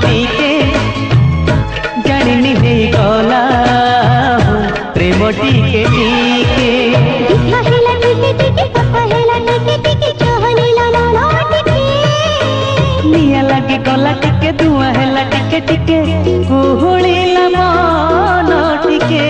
ଟିକେ ଜାଣିନି ହେଇ ଗଲା ପ୍ରେମ ଟିକେ ଟିକେ निया लगी गला टिके धुआं हैला टिके टिके कुहुलिला मन टिके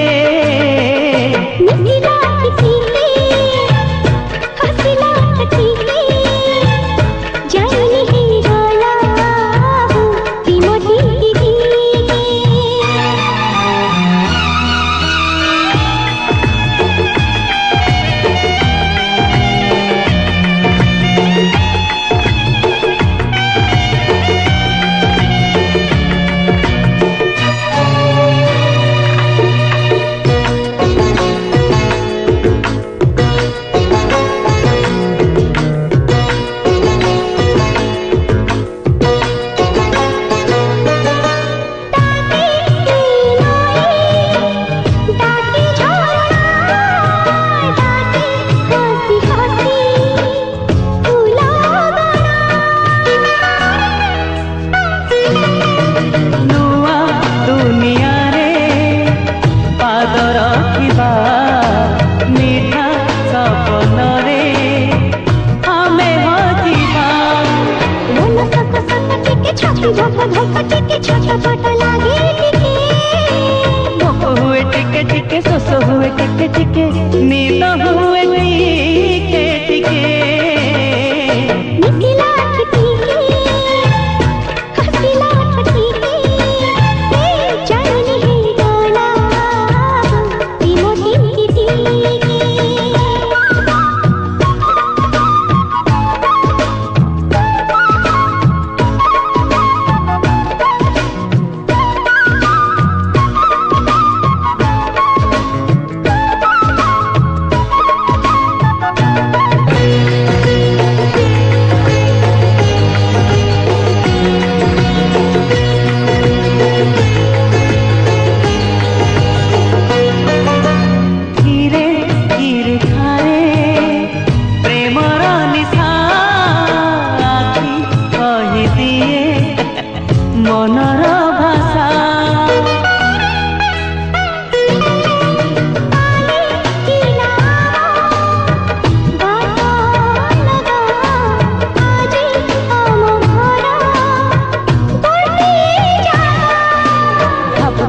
हुए टिके टिके सोस हुए टिके टिके नींद हुए टिके टिके मनर भाषा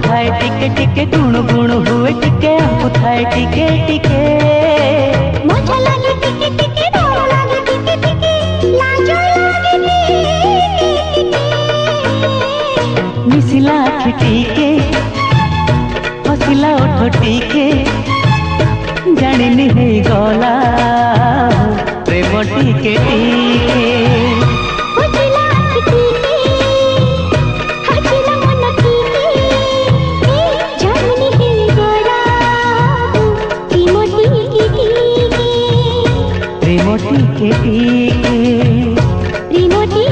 थाए टिके टिके गुण गुण हुए टिके आपु थाए टिके टिके मजा लागे टिके टिके डर लागे टिके टिके लाज लागे मिसिला आँखि टिके हसिला ओठ टिके जानिनी है गला प्रेम टिके टिके रिमोटी